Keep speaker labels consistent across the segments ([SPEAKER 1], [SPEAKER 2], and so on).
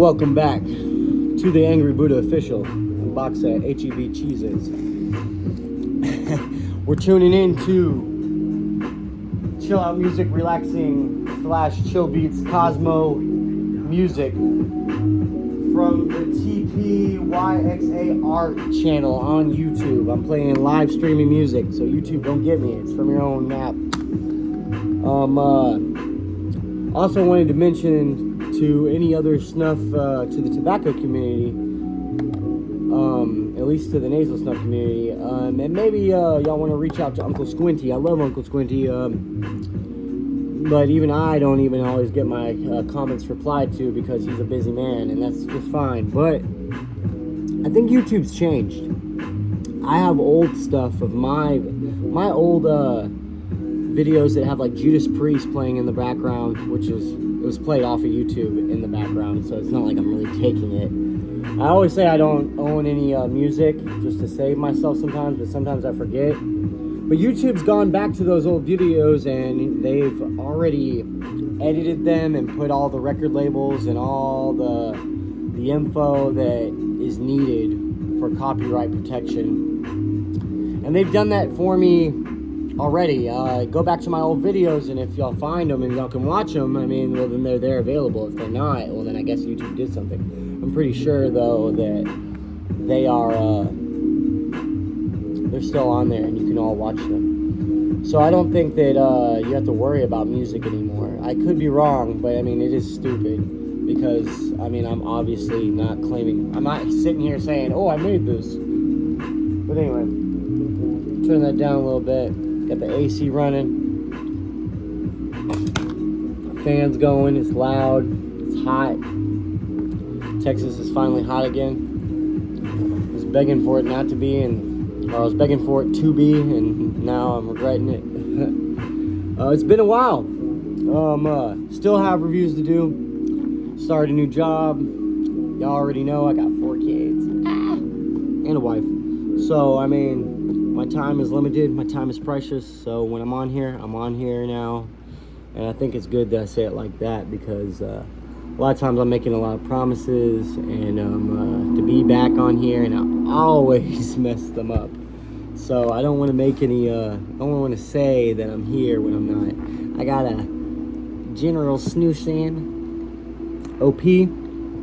[SPEAKER 1] welcome back to the Angry Buddha Official box set HEB Cheeses. We're tuning in to chill out music, relaxing / chill beats, Cosmo music from the TPYXA Art channel on YouTube. I'm playing live streaming music, so YouTube, don't get me. It's from your own map. Also wanted to mention to any other snuff, to the tobacco community, at least to the nasal snuff community, and maybe y'all want to reach out to Uncle Squinty. I love Uncle Squinty, but even I don't even always get my comments replied to because he's a busy man, and that's just fine. But I think YouTube's changed. I have old stuff of my old videos that have like Judas Priest playing in the background, it was played off of YouTube in the background, so it's not like I'm really taking it. I always say I don't own any music just to save myself sometimes, but sometimes I forget. But YouTube's gone back to those old videos and they've already edited them and put all the record labels and all the info that is needed for copyright protection. And they've done that for me already. Go back to my old videos, and if y'all find them and y'all can watch them, I mean, well, then they're there available. If they're not, well, then I guess YouTube did something. I'm pretty sure, though, that they are, they're still on there, and you can all watch them. So I don't think that you have to worry about music anymore. I could be wrong, but, I mean, it is stupid, because, I mean, I'm obviously not claiming, I'm not sitting here saying, oh, I made this. But anyway, turn that down a little bit. Got the AC running, fans going, it's loud, it's hot. Texas is finally hot again. I was begging for it not to be, or I was begging for it to be, and now I'm regretting it. It's been a while. Still have reviews to do. Started a new job. Y'all already know I got 4 kids and a wife. So, I mean, my time is limited, my time is precious, so when I'm on here now, and I think it's good that I say it like that, because a lot of times I'm making a lot of promises, and to be back on here, and I always mess them up, so I don't want to make any, I don't want to say that I'm here when I'm not. I got a General Snoosan OP,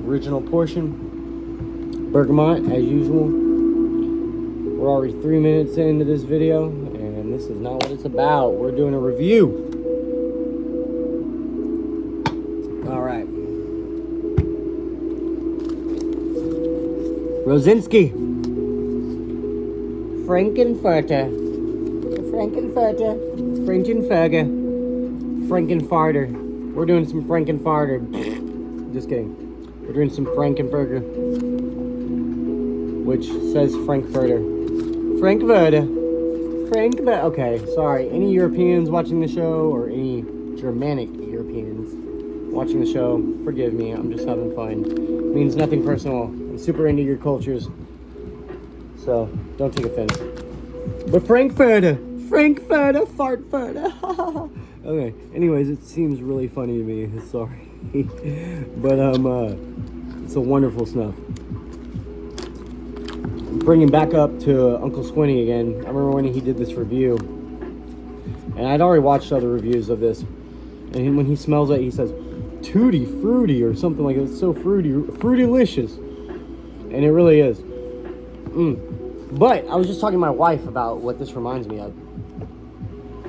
[SPEAKER 1] original portion, bergamot, as usual. We're already 3 minutes into this video, and this is not what it's about. We're doing a review. All right. Rosinski. Frankfurter. Frankenfarter. We're doing some Frankenfarter. Just kidding. We're doing some Frankenburger, which says Frankfurter. Frankfurter. Okay, sorry. Any Europeans watching the show, or any Germanic Europeans watching the show, forgive me. I'm just having fun. It means nothing personal. I'm super into your cultures, so don't take offense. But Frankfurter, fartfurter. Okay. Anyways, it seems really funny to me. Sorry, but it's a wonderful snuff. Bringing back up to Uncle Squinty again. I remember when he did this review, and I'd already watched other reviews of this, and when he smells it, he says tutti fruity or something like that. It's so fruitylicious, and it really is. But I was just talking to my wife about what this reminds me of.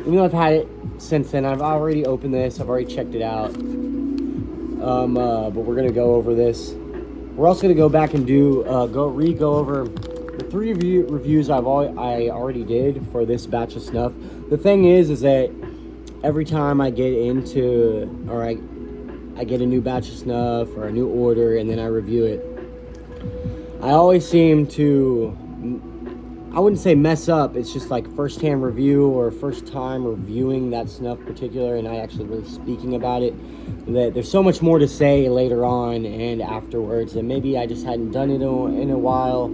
[SPEAKER 1] Even though I've had it since then, I've already opened this, I've already checked it out, but we're gonna go over this. We're also gonna go back and do go over the 3 reviews I already did for this batch of snuff. The thing is that every time I get into, or I get a new batch of snuff or a new order, and then I review it, I always seem to, I wouldn't say mess up, it's just like first-hand review or first time reviewing that snuff particular, and I actually really speaking about it, that there's so much more to say later on and afterwards, and maybe I just hadn't done it in a while,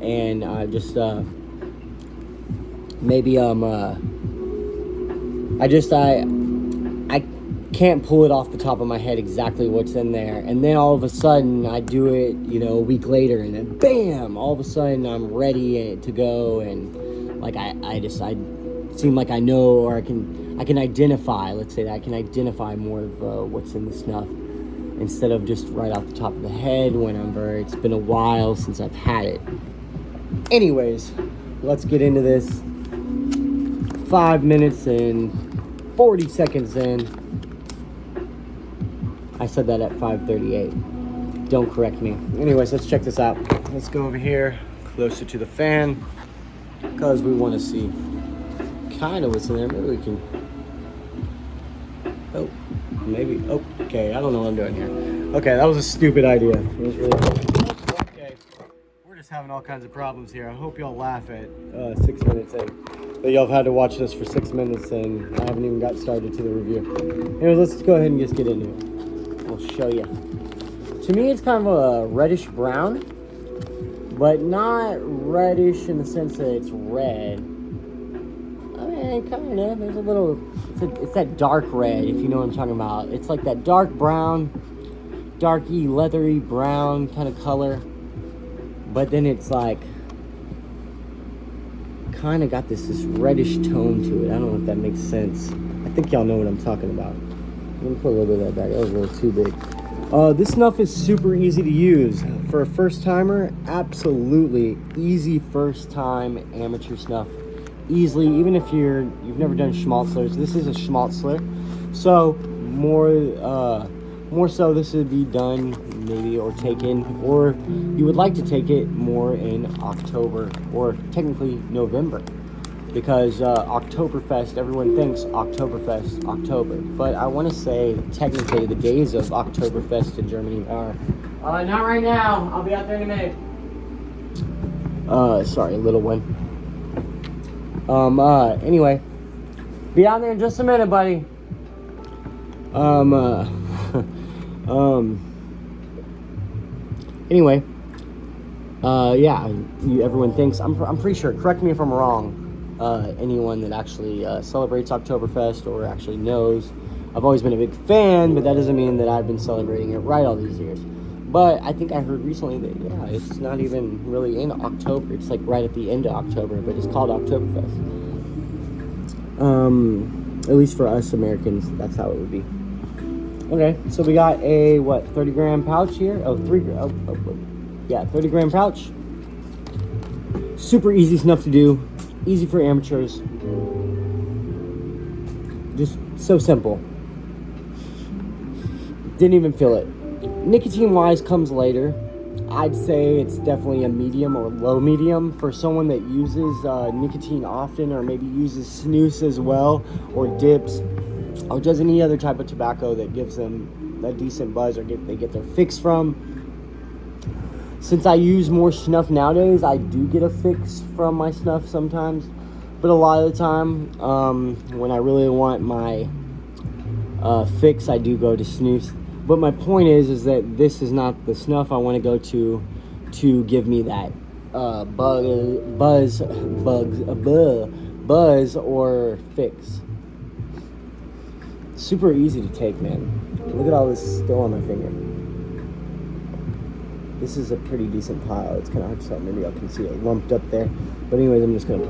[SPEAKER 1] and I just can't pull it off the top of my head exactly what's in there. And then all of a sudden I do it, a week later, and then bam, all of a sudden I'm ready to go, and like I seem like I know, or I can identify, let's say that I can identify more of what's in the snuff instead of just right off the top of the head whenever it's been a while since I've had it. Anyways, let's get into this. 5 minutes and 40 seconds in. I said that at 5:38. Don't correct me. Anyways, let's check this out. Let's go over here closer to the fan because we want to see kind of what's in there. Maybe we can. Oh, maybe. Okay, I don't know what I'm doing here. Okay, that was a stupid idea. It was really okay. We're just having all kinds of problems here. I hope y'all laugh at 6 minutes in. But y'all have had to watch this for 6 minutes and I haven't even got started to the review. Anyways, let's go ahead and just get into it. I'll show you. To me, it's kind of a reddish brown, but not reddish in the sense that it's red. I mean, kind of. There's a little. It's that dark red, if you know what I'm talking about. It's like that dark brown, darky, leathery brown kind of color. But then it's like kind of got this reddish tone to it. I don't know if that makes sense. I think y'all know what I'm talking about. I'm gonna put a little bit of that back. That was a little too big. This snuff is super easy to use. For a first timer, absolutely easy first time amateur snuff. Easily, even if you've never done schmaltzlers, this is a schmaltzler. So more so this would be done maybe or taken, or you would like to take it more in October, or technically November. Because Oktoberfest, everyone thinks Oktoberfest, October. But I want to say, technically, the days of Oktoberfest in Germany are... not right now. I'll be out there in a minute. Sorry, little one. Anyway. Be out there in just a minute, buddy. Anyway. Yeah, everyone thinks... I'm pretty sure, correct me if I'm wrong. Anyone that actually celebrates Oktoberfest or actually knows. I've always been a big fan, but that doesn't mean that I've been celebrating it right all these years. But I think I heard recently that, yeah, it's not even really in October. It's like right at the end of October, but it's called Oktoberfest. At least for us Americans, that's how it would be. Okay, so we got a, 30-gram pouch here? 30-gram pouch. Super easy snuff to do. Easy for amateurs. Just so simple. Didn't even feel it. Nicotine-wise comes later. I'd say it's definitely a medium or low medium for someone that uses nicotine often, or maybe uses snus as well, or dips, or does any other type of tobacco that gives them a decent buzz, or they get their fix from. Since I use more snuff nowadays, I do get a fix from my snuff sometimes. But a lot of the time, when I really want my fix, I do go to snus. But my point is that this is not the snuff I want to go to give me that buzz or fix. Super easy to take, man. Look at all this still on my finger. This is a pretty decent pile. It's kind of hard to tell. Maybe I can see it lumped up there. But anyways, I'm just going to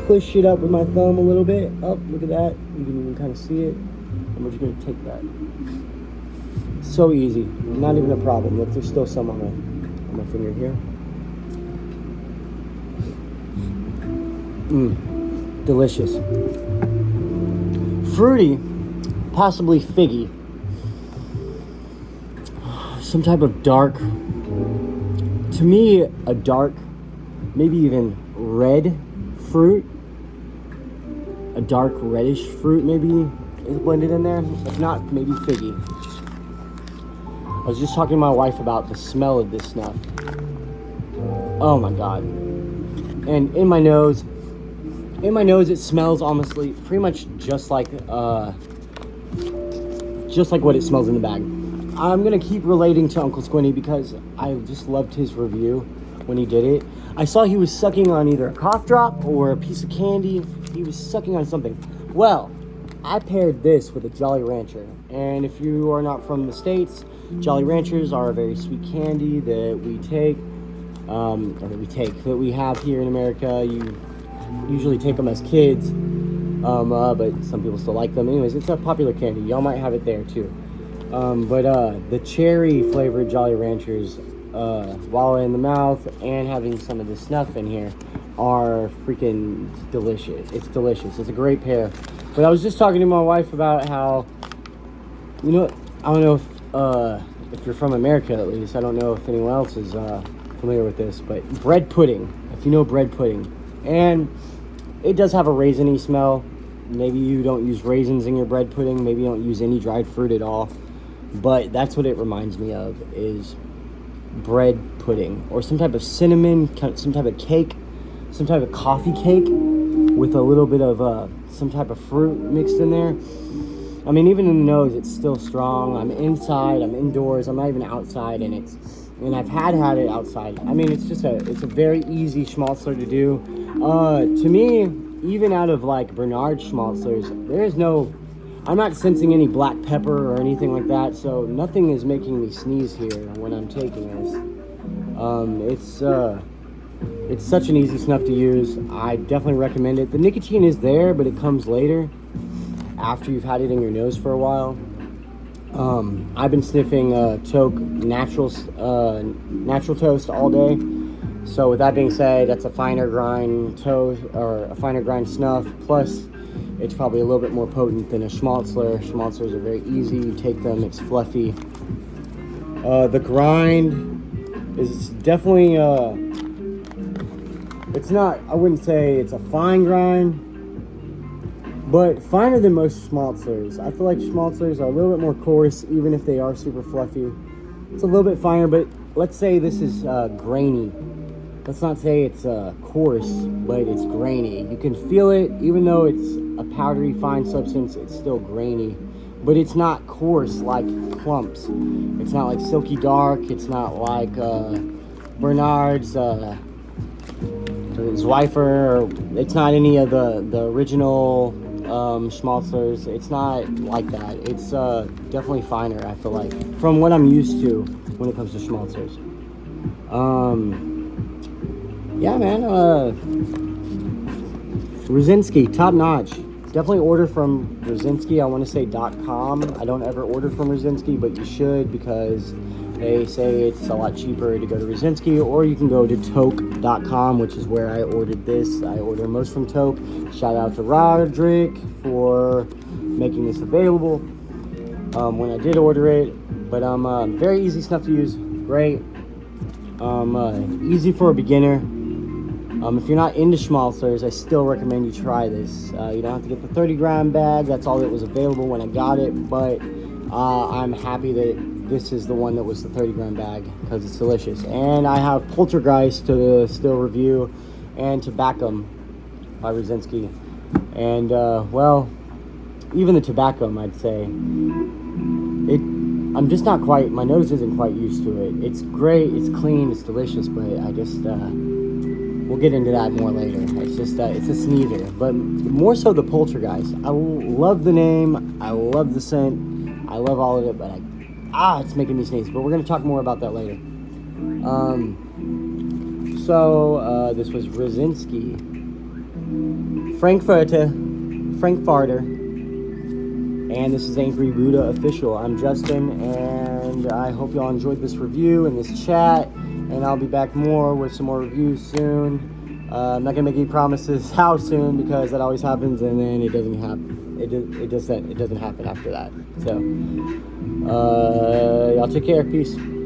[SPEAKER 1] push it up with my thumb a little bit. Up, look at that. You can even kind of see it. And we're just going to take that. So easy. Not even a problem. Look, there's still some on my finger here. Delicious. Fruity. Possibly figgy. Some type of dark... To me, a dark, maybe even red fruit. A dark reddish fruit maybe is blended in there. If not, maybe figgy. I was just talking to my wife about the smell of this snuff. Oh my god. And in my nose it smells honestly pretty much just like what it smells in the bag. I'm going to keep relating to Uncle Squinty because I just loved his review when he did it. I saw he was sucking on either a cough drop or a piece of candy. He was sucking on something. Well, I paired this with a Jolly Rancher. And if you are not from the States, Jolly Ranchers are a very sweet candy that we take, that we have here in America. You usually take them as kids, but some people still like them. Anyways, it's a popular candy. Y'all might have it there too. But the cherry flavored Jolly Ranchers, while in the mouth and having some of the snuff in here, are freaking delicious. It's delicious. It's a great pair. But I was just talking to my wife about how, I don't know if you're from America, at least. I don't know if anyone else is familiar with this, but bread pudding. If you know bread pudding, and it does have a raisiny smell. Maybe you don't use raisins in your bread pudding. Maybe you don't use any dried fruit at all. But that's what it reminds me of, is bread pudding, or some type of cinnamon, some type of cake, some type of coffee cake with a little bit of some type of fruit mixed in there. I mean, even in the nose, it's still strong. I'm inside, I'm indoors, I'm not even outside, and I've had it outside. I mean, it's a very easy schmaltzer to do. To me, even out of like Bernard schmaltzers, I'm not sensing any black pepper or anything like that, so nothing is making me sneeze here when I'm taking this. It's such an easy snuff to use. I definitely recommend it. The nicotine is there, but it comes later, after you've had it in your nose for a while. I've been sniffing Toke natural toast all day. So with that being said, that's a finer grind toast, or a finer grind snuff. Plus, it's probably a little bit more potent than a schmaltzer. Schmaltzers are very easy. You take them, it's fluffy. The grind is definitely, I wouldn't say it's a fine grind, but finer than most schmaltzers. I feel like schmaltzers are a little bit more coarse, even if they are super fluffy. It's a little bit finer, but let's say this is grainy. Let's not say it's coarse, but it's grainy. You can feel it, even though it's a powdery fine substance, it's still grainy. But it's not coarse like clumps. It's not like silky dark. It's not like Bernard's Zweifer. It's not any of the original schmaltzers. It's not like that. It's definitely finer, I feel like, from what I'm used to when it comes to schmaltzers. Yeah, man. Rosinski, top notch. Definitely order from Rosinski. I want to say .com. I don't ever order from Rosinski, but you should, because they say it's a lot cheaper to go to Rosinski, or you can go to Toke.com, which is where I ordered this. I order most from Toke. Shout out to Roderick for making this available when I did order it. But very easy snuff to use. Great. Easy for a beginner. If you're not into schmaltzers, I still recommend you try this. You don't have to get the 30-gram bag. That's all that was available when I got it. But I'm happy that this is the one that was the 30-gram bag, because it's delicious. And I have Poltergeist to still review, and Tobacco by Rosinski. And, well, even the Tobacco, I'd say, I'm just not quite, my nose isn't quite used to it. It's great, it's clean, it's delicious, but I just, we'll get into that more later. It's just, it's a sneezer. But more so the Poltergeist. I love the name, I love the scent, I love all of it, but it's making me sneeze. But we're going to talk more about that later. This was Rosinski, Frankfurter, and this is Angry Buddha Official. I'm Justin, and I hope y'all enjoyed this review and this chat, and I'll be back more with some more reviews soon. I'm not going to make any promises how soon, because that always happens, and then it doesn't happen. It doesn't happen after that. So, y'all take care. Peace.